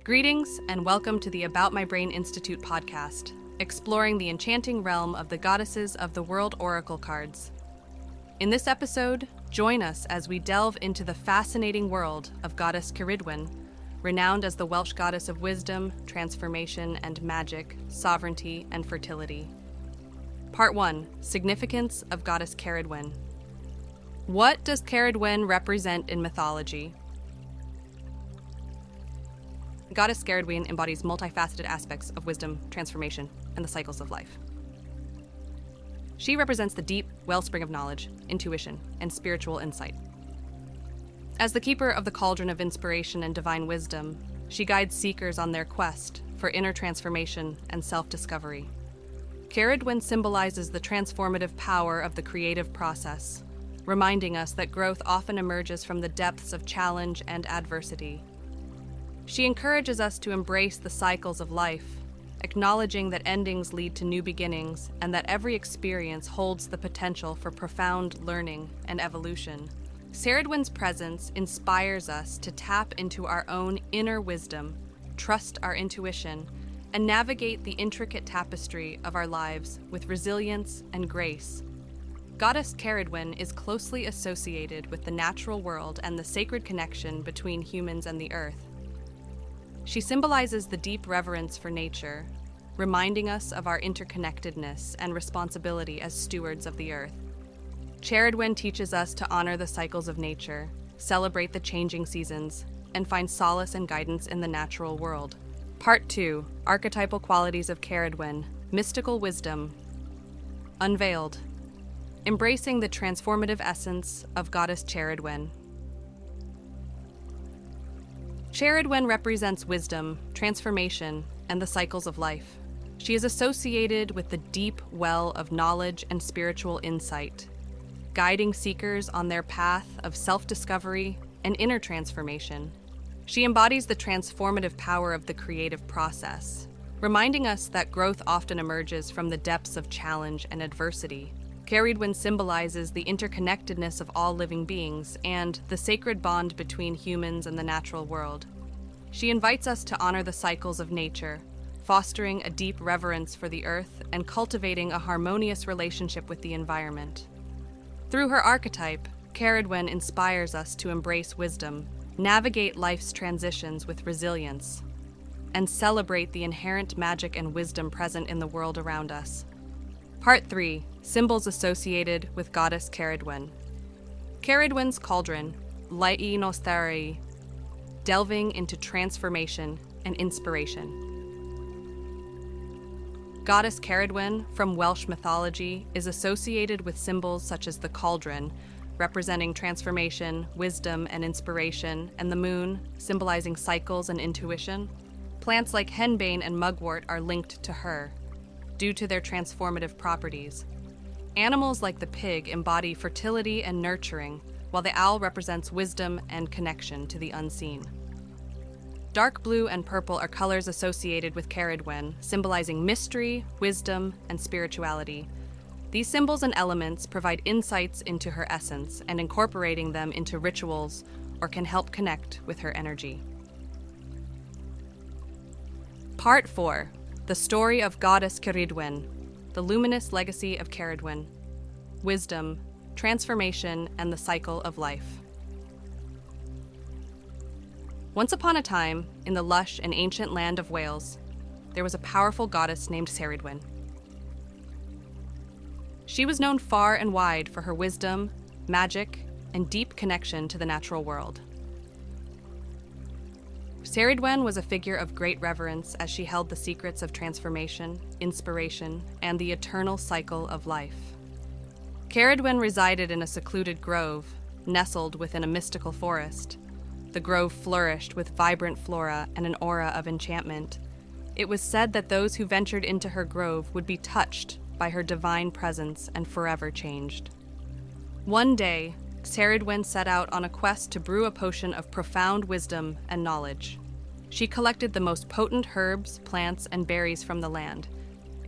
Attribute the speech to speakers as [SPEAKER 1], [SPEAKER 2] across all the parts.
[SPEAKER 1] Greetings and welcome to the About My Brain Institute podcast, exploring the enchanting realm of the goddesses of the world oracle cards. In this episode, join us as we delve into the fascinating world of goddess Cerridwen, renowned as the Welsh goddess of wisdom, transformation, and magic, sovereignty, and fertility. Part 1. Significance of goddess Cerridwen. What does Cerridwen represent in mythology? Goddess Cerridwen embodies multifaceted aspects of wisdom, transformation, and the cycles of life. She represents the deep wellspring of knowledge, intuition, and spiritual insight. As the keeper of the cauldron of inspiration and divine wisdom, she guides seekers on their quest for inner transformation and self-discovery. Cerridwen symbolizes the transformative power of the creative process, reminding us that growth often emerges from the depths of challenge and adversity. She encourages us to embrace the cycles of life, acknowledging that endings lead to new beginnings and that every experience holds the potential for profound learning and evolution. Cerridwen's presence inspires us to tap into our own inner wisdom, trust our intuition, and navigate the intricate tapestry of our lives with resilience and grace. Goddess Cerridwen is closely associated with the natural world and the sacred connection between humans and the earth. She symbolizes the deep reverence for nature, reminding us of our interconnectedness and responsibility as stewards of the earth. Cerridwen teaches us to honor the cycles of nature, celebrate the changing seasons, and find solace and guidance in the natural world. Part 2. Archetypal qualities of Cerridwen, mystical wisdom. Unveiled. Embracing the transformative essence of goddess Cerridwen. Cerridwen represents wisdom, transformation, and the cycles of life. She is associated with the deep well of knowledge and spiritual insight, guiding seekers on their path of self-discovery and inner transformation. She embodies the transformative power of the creative process, reminding us that growth often emerges from the depths of challenge and adversity. Cerridwen symbolizes the interconnectedness of all living beings and the sacred bond between humans and the natural world. She invites us to honor the cycles of nature, fostering a deep reverence for the earth and cultivating a harmonious relationship with the environment. Through her archetype, Cerridwen inspires us to embrace wisdom, navigate life's transitions with resilience, and celebrate the inherent magic and wisdom present in the world around us. Part 3. Symbols associated with goddess Cerridwen. Cerridwen's cauldron, Lai Nostari, delving into transformation and inspiration. Goddess Cerridwen from Welsh mythology is associated with symbols such as the cauldron, representing transformation, wisdom, and inspiration, and the moon, symbolizing cycles and intuition. Plants like henbane and mugwort are linked to her, due to their transformative properties. Animals like the pig embody fertility and nurturing, while the owl represents wisdom and connection to the unseen. Dark blue and purple are colors associated with Cerridwen, symbolizing mystery, wisdom, and spirituality. These symbols and elements provide insights into her essence, and incorporating them into rituals or can help connect with her energy. Part 4. The story of goddess Cerridwen, the luminous legacy of Cerridwen, wisdom, transformation, and the cycle of life. Once upon a time, in the lush and ancient land of Wales, there was a powerful goddess named Cerridwen. She was known far and wide for her wisdom, magic, and deep connection to the natural world. Cerridwen was a figure of great reverence as she held the secrets of transformation, inspiration, and the eternal cycle of life. Cerridwen resided in a secluded grove, nestled within a mystical forest. The grove flourished with vibrant flora and an aura of enchantment. It was said that those who ventured into her grove would be touched by her divine presence and forever changed. One day, Cerridwen set out on a quest to brew a potion of profound wisdom and knowledge. She collected the most potent herbs, plants, and berries from the land,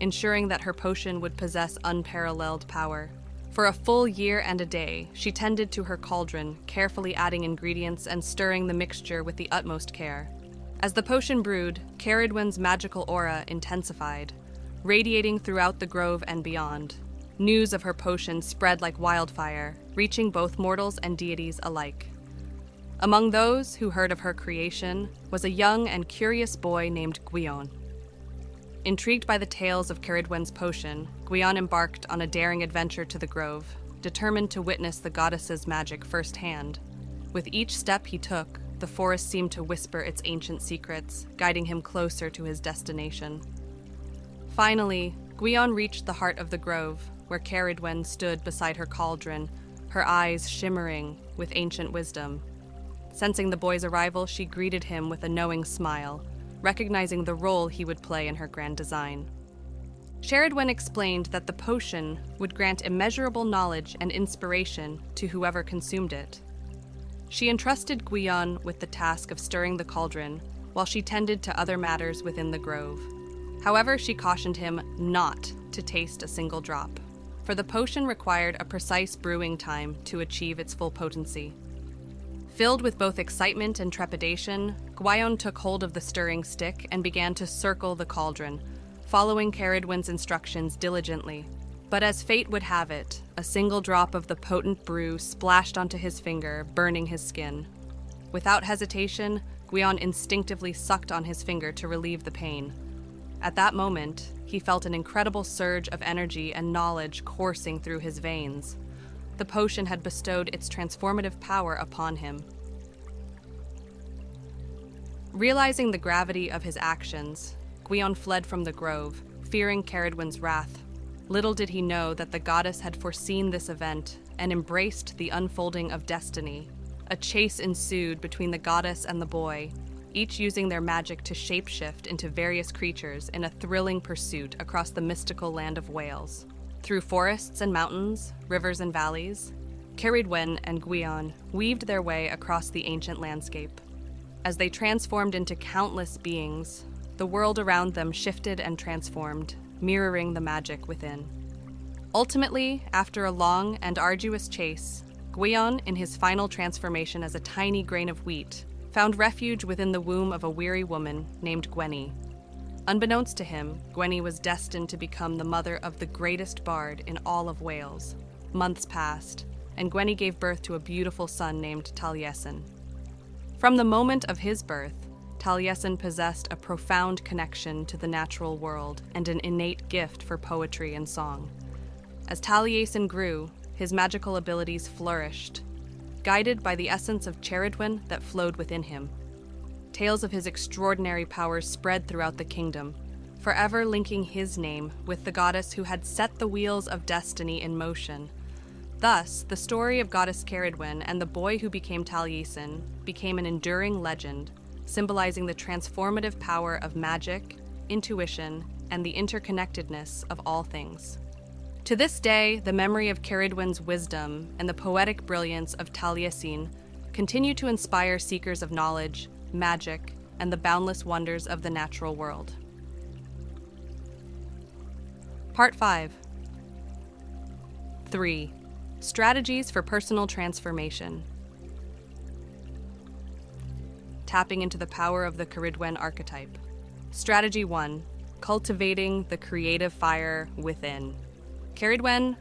[SPEAKER 1] ensuring that her potion would possess unparalleled power. For a full year and a day, she tended to her cauldron, carefully adding ingredients and stirring the mixture with the utmost care. As the potion brewed, Cerridwen's magical aura intensified, radiating throughout the grove and beyond. News of her potion spread like wildfire, reaching both mortals and deities alike. Among those who heard of her creation was a young and curious boy named Gwion. Intrigued by the tales of Cerridwen's potion, Gwion embarked on a daring adventure to the grove, determined to witness the goddess's magic firsthand. With each step he took, the forest seemed to whisper its ancient secrets, guiding him closer to his destination. Finally, Gwion reached the heart of the grove, where Cerridwen stood beside her cauldron, her eyes shimmering with ancient wisdom. Sensing the boy's arrival, she greeted him with a knowing smile, recognizing the role he would play in her grand design. Cerridwen explained that the potion would grant immeasurable knowledge and inspiration to whoever consumed it. She entrusted Gwion with the task of stirring the cauldron, while she tended to other matters within the grove. However, she cautioned him not to taste a single drop, for the potion required a precise brewing time to achieve its full potency. Filled with both excitement and trepidation, Gwion took hold of the stirring stick and began to circle the cauldron, following Cerridwen's instructions diligently. But as fate would have it, a single drop of the potent brew splashed onto his finger, burning his skin. Without hesitation, Gwion instinctively sucked on his finger to relieve the pain. At that moment, he felt an incredible surge of energy and knowledge coursing through his veins. The potion had bestowed its transformative power upon him. Realizing the gravity of his actions, Gwion fled from the grove, fearing Cerridwen's wrath. Little did he know that the goddess had foreseen this event and embraced the unfolding of destiny. A chase ensued between the goddess and the boy, each using their magic to shapeshift into various creatures in a thrilling pursuit across the mystical land of Wales. Through forests and mountains, rivers and valleys, Cerridwen and Gwion weaved their way across the ancient landscape. As they transformed into countless beings, the world around them shifted and transformed, mirroring the magic within. Ultimately, after a long and arduous chase, Gwion, in his final transformation as a tiny grain of wheat, found refuge within the womb of a weary woman named Gwenny. Unbeknownst to him, Gwenny was destined to become the mother of the greatest bard in all of Wales. Months passed, and Gwenny gave birth to a beautiful son named Tasin. From the moment of his birth, Tasin possessed a profound connection to the natural world and an innate gift for poetry and song. As Tasin grew, his magical abilities flourished, guided by the essence of Cerridwen that flowed within him. Tales of his extraordinary powers spread throughout the kingdom, forever linking his name with the goddess who had set the wheels of destiny in motion. Thus, the story of goddess Cerridwen and the boy who became Tasin became an enduring legend, symbolizing the transformative power of magic, intuition, and the interconnectedness of all things. To this day, the memory of Cerridwen's wisdom and the poetic brilliance of Tasin continue to inspire seekers of knowledge, magic, and the boundless wonders of the natural world. Part 5. 3. Strategies for personal transformation. Tapping into the power of the Cerridwen archetype. Strategy 1. Cultivating the creative fire within. Cerridwen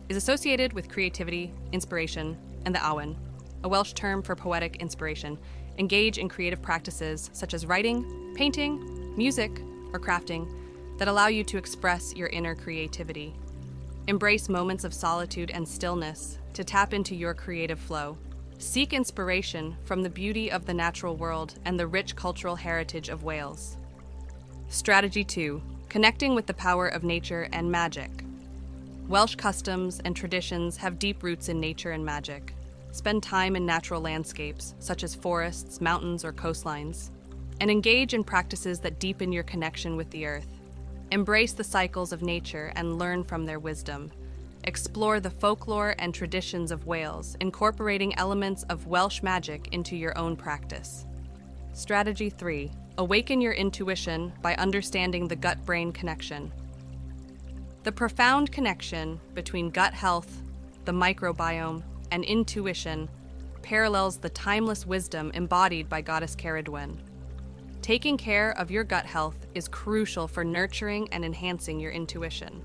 [SPEAKER 1] is associated with creativity, inspiration, and the awen, a Welsh term for poetic inspiration. Engage in creative practices such as writing, painting, music, or crafting that allow you to express your inner creativity. Embrace moments of solitude and stillness to tap into your creative flow. Seek inspiration from the beauty of the natural world and the rich cultural heritage of Wales. Strategy 2. Connecting with the power of nature and magic. Welsh customs and traditions have deep roots in nature and magic. Spend time in natural landscapes, such as forests, mountains, or coastlines, and engage in practices that deepen your connection with the earth. Embrace the cycles of nature and learn from their wisdom. Explore the folklore and traditions of Wales, incorporating elements of Welsh magic into your own practice. Strategy 3. Awaken your intuition by understanding the gut-brain connection. The profound connection between gut health, the microbiome, and intuition parallels the timeless wisdom embodied by Goddess Cerridwen. Taking care of your gut health is crucial for nurturing and enhancing your intuition.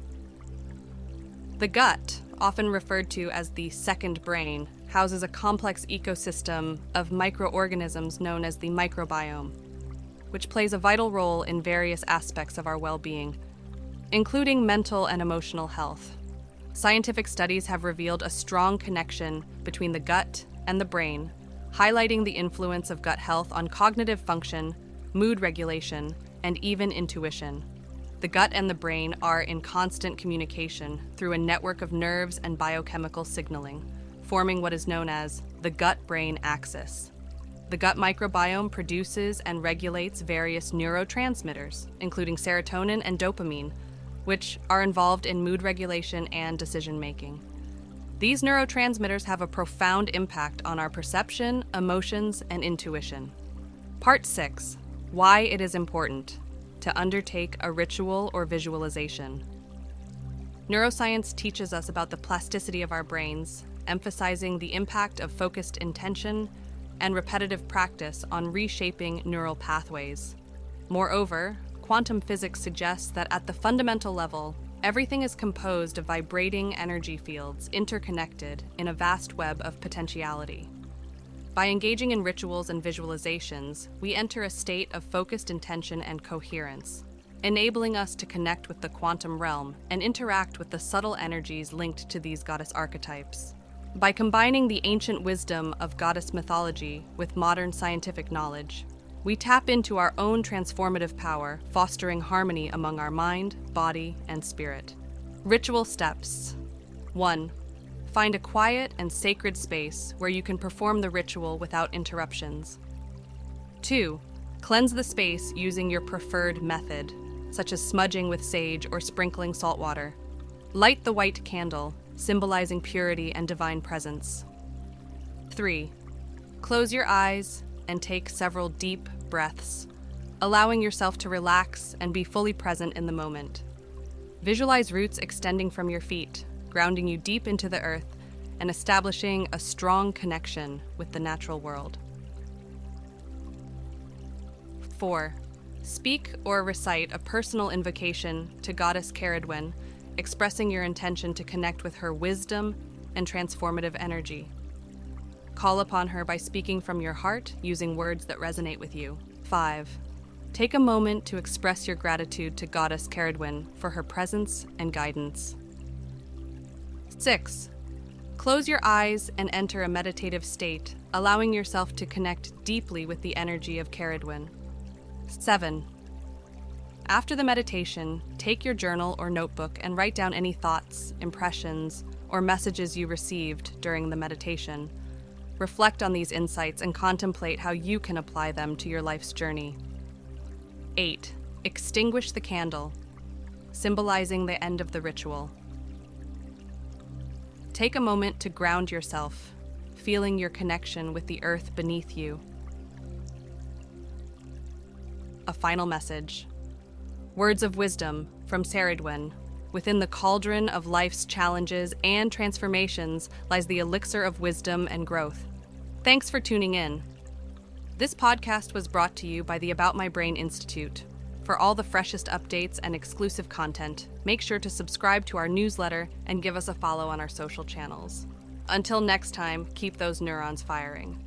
[SPEAKER 1] The gut, often referred to as the second brain, houses a complex ecosystem of microorganisms known as the microbiome, which plays a vital role in various aspects of our well-being, including mental and emotional health. Scientific studies have revealed a strong connection between the gut and the brain, highlighting the influence of gut health on cognitive function, mood regulation, and even intuition. The gut and the brain are in constant communication through a network of nerves and biochemical signaling, forming what is known as the gut-brain axis. The gut microbiome produces and regulates various neurotransmitters, including serotonin and dopamine, which are involved in mood regulation and decision-making. These neurotransmitters have a profound impact on our perception, emotions, and intuition. Part 6. Why it is important to undertake a ritual or visualization. Neuroscience teaches us about the plasticity of our brains, emphasizing the impact of focused intention and repetitive practice on reshaping neural pathways. Moreover, quantum physics suggests that at the fundamental level, everything is composed of vibrating energy fields interconnected in a vast web of potentiality. By engaging in rituals and visualizations, we enter a state of focused intention and coherence, enabling us to connect with the quantum realm and interact with the subtle energies linked to these goddess archetypes. By combining the ancient wisdom of goddess mythology with modern scientific knowledge, we tap into our own transformative power, fostering harmony among our mind, body, and spirit. Ritual steps. 1. Find a quiet and sacred space where you can perform the ritual without interruptions. 2. Cleanse the space using your preferred method, such as smudging with sage or sprinkling salt water. Light the white candle, symbolizing purity and divine presence. 3. Close your eyes and take several deep breaths, allowing yourself to relax and be fully present in the moment. Visualize roots extending from your feet, grounding you deep into the earth and establishing a strong connection with the natural world. 4. Speak or recite a personal invocation to Goddess Cerridwen, expressing your intention to connect with her wisdom and transformative energy. Call upon her by speaking from your heart, using words that resonate with you. 5. Take a moment to express your gratitude to Goddess Cerridwen for her presence and guidance. 6. Close your eyes and enter a meditative state, allowing yourself to connect deeply with the energy of Cerridwen. 7. After the meditation, take your journal or notebook and write down any thoughts, impressions, or messages you received during the meditation. Reflect on these insights and contemplate how you can apply them to your life's journey. 8. Extinguish the candle, symbolizing the end of the ritual. Take a moment to ground yourself, feeling your connection with the earth beneath you. A final message. Words of wisdom from Cerridwen. Within the cauldron of life's challenges and transformations lies the elixir of wisdom and growth. Thanks for tuning in. This podcast was brought to you by the About My Brain Institute. For all the freshest updates and exclusive content, make sure to subscribe to our newsletter and give us a follow on our social channels. Until next time, keep those neurons firing.